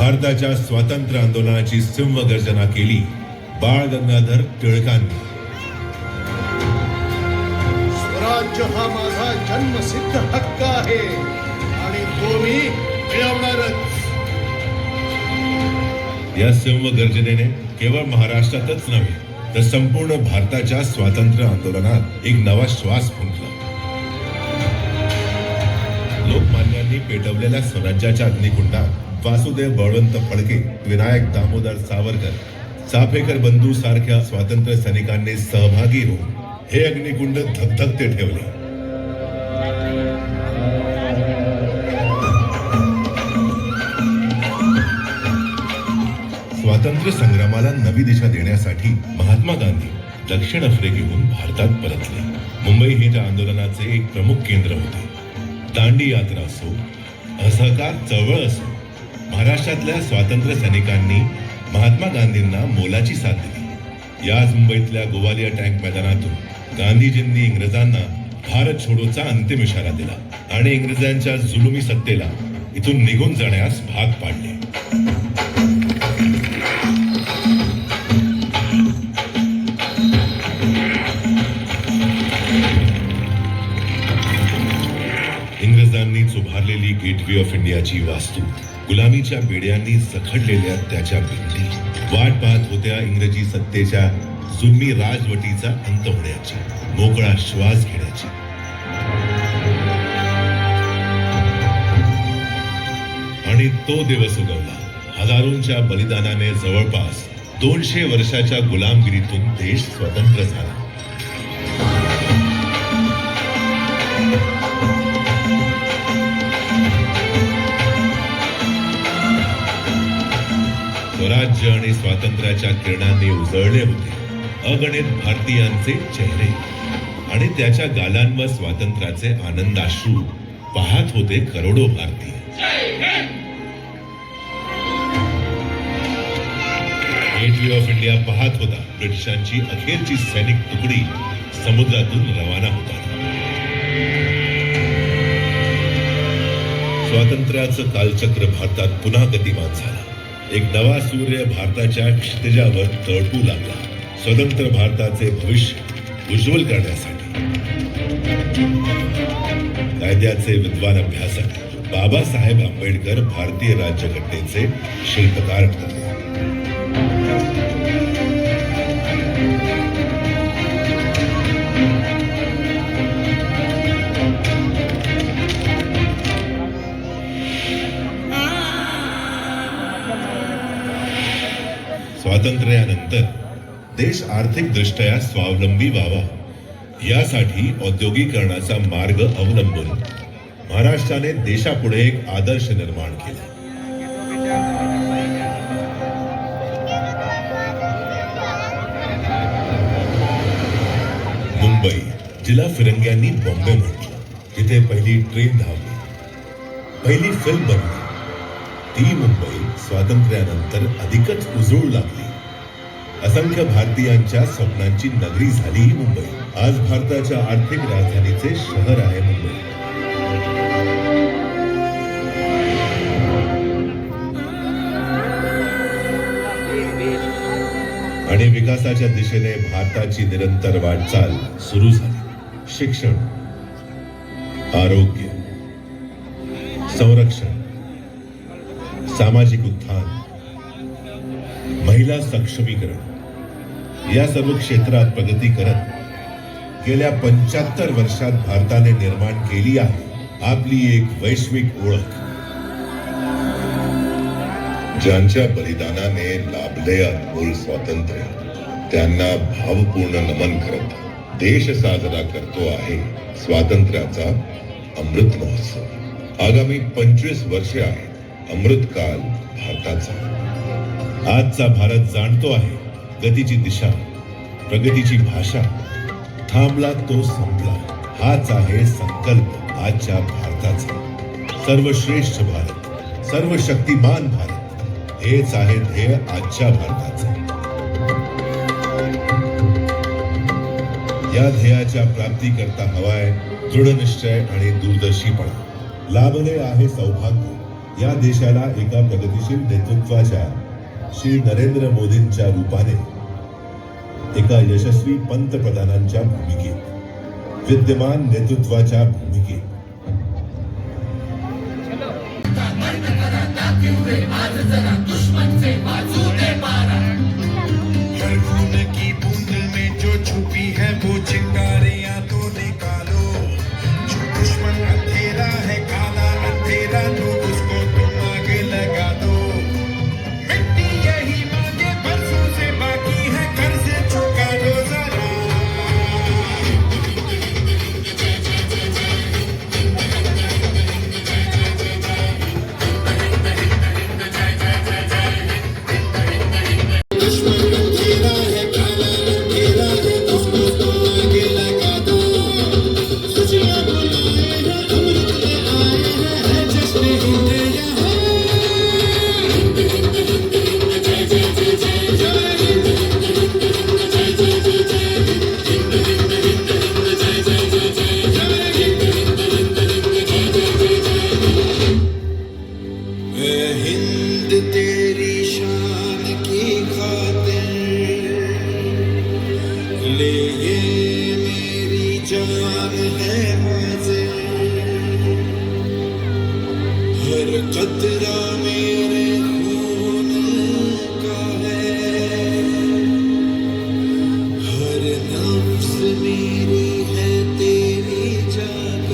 भारताच्या स्वातंत्र्य आंदोलनाची सिंहगर्जना केली बाळ गंगाधर टिळकांनी. स्वराज्य हा माझा जन्मसिद्ध हक्क आहे आणि तो मी मिळवणारच. या सिंहगर्जनेने केवळ महाराष्ट्रातच नव्हे तर संपूर्ण भारताच्या स्वातंत्र्य आंदोलनात एक नवा श्वास फुंकला. लोकमान्यांनी पेटवलेल्या स्वराज्याच्या अग्निकुंडात वासुदेव बळवंत फडके, विनायक दामोदर सावरकर, चाफेकर बंधू सारख्या स्वातंत्र्य सैनिकांनी सहभागी होऊन हे अग्निकुंड धगधगते ठेवले. स्वातंत्र्य संग्रामाला नवी दिशा देण्यासाठी महात्मा गांधी दक्षिण आफ्रिकेहून भारतात परतले. मुंबई हे त्या आंदोलनाचे एक प्रमुख केंद्र होते. दांडी यात्रा असो, असहकार चळवळ असो, महाराष्ट्रातल्या स्वातंत्र्य सैनिकांनी महात्मा गांधींना मोलाची साथ दिली. याच मुंबईतल्या गोवालिया टँक मैदानातून गांधीजींनी इंग्रजांना भारत छोडोचा अंतिम इशारा दिला आणि इंग्रजांच्या जुलुमी सत्तेला इथून निघून जाण्यास भाग पाडले. इंग्रजांनीच उभारलेली गेटवे ऑफ इंडियाची वास्तू, गुलामीच्या बेड्यांनी जखडलेल्या त्याच्या भिंती वाट पाहत होत्या इंग्रजी सत्तेच्या जुलमी राजवटीचा अंत होण्याची, मोकळा श्वास घेण्याची. आणि तो दिवस उगवला. हजारोंच्या बलिदानाने जवळपास 200 वर्षाच्या गुलामगिरीतून देश स्वतंत्र झाला. स्वराज्य आणि स्वातंत्र्याच्या किरणांनी उजळले होते अगणित भारतीयांचे चेहरे आणि त्याच्या गालांवर स्वातंत्र्याचे आनंदाश्रू पाहत होते करोडो भारतीय. गेटवे ऑफ इंडिया पाहत होता ब्रिटिशांची अखेरची सैनिक तुकडी समुद्रातून रवाना होता. स्वातंत्र्याचं कालचक्र भारतात पुन्हा गतिमान झाला. एक नवा सूर्य भारताच्या क्षितिजावर तळपू लागला. स्वतंत्र भारताचे भविष्य उज्ज्वल करण्यासाठी कायद्याचे विद्वान अभ्यासक बाबासाहेब आंबेडकर भारतीय राज्यघटनेचे शिल्पकार ठरले. स्वातंत्र्यानंतर देश आर्थिक दृष्ट्या स्वावलंबी व्हावा यासाठी औद्योगिकरणाचा मार्ग अवलंबून महाराष्ट्राने देशापुढे एक आदर्श निर्माण केला. मुंबई, जिला फिरंग्यांनी बॉम्बे म्हटलं, जिथे पहिली ट्रेन धावली, पहिली फिल्म बनली, ती मुंबई स्वातंत्र्यानंतर अधिकच उजळू लागली. असंख्य भारतीयांच्या स्वप्नांची नगरी झाली ही मुंबई. आज भारताच्या आर्थिक राजधानीचे शहर आहे मुंबई. आणि विकासाच्या दिशेने भारताची निरंतर वाटचाल सुरू झाली. शिक्षण, आरोग्य, संरक्षण, सामाजिक उत्थान, महिला सक्षमीकरण या सर्व क्षेत्रात प्रगती करत गेल्या 75 वर्षात भारताने निर्माण केली आहे आपली एक वैश्विक ओळख. ज्यांच्या बलिदानाने लाभले अनमोल स्वातंत्र्य त्यांना भावपूर्ण नमन करत देश साजरा करतो आहे स्वातंत्र्याचा अमृत महोत्सव. आगामी 25 वर्षे आहेत अमृतकाल भारताचा. आजचा भारत जाणतो आहे गतीची दिशा, प्रगतीची भाषा. थांबला तो संपला हाच आहे संकल्प आजच्या भारताचा. सर्वश्रेष्ठ भारत, सर्वशक्तिमान भारत हेच आहे ध्येय आजच्या भारताचे. या ध्येयाच्या प्राप्तीकरता हवाय दृढ निश्चय आणि दूरदर्शीपणा. लाभले आहे सौभाग्य, या देशाला एका प्रगतिशील नेतृत्वाच्या श्री नरेंद्र मोदींच्या रूपाने एका यशस्वी पंतप्रधानांच्या भूमिकेत, विद्यमान नेतृत्वाच्या भूमिकेत हर खून की बूंद में जो छुपी है वो चिंगारियां तो निकालो। जो दुश्मन अंधेरा है, काला अंधेरा, तो उसको तुम आगे लगा दो। मिट्टी यही मांगे बरसों से बाकी है, कर्ज चुका दो जरा। दुश्मन अंधेरा है, काला अंधेरा, तो उसको तुम आगे लगा दो। खुशियां बुलाए हैं, अमृत ले आए हैं, है जश्न हिंद यहाँ। जय जय जय जय जय हिंद, जय जय जय जय हिंद, जय जय जय जय जय हिंद, जय जय जय जय हिंद। तेरी शान की खातिर ले ये मेरी जान है हाजिर। हर कतरा मेरे खून का है, हर नफ्स मेरी है तेरी जान।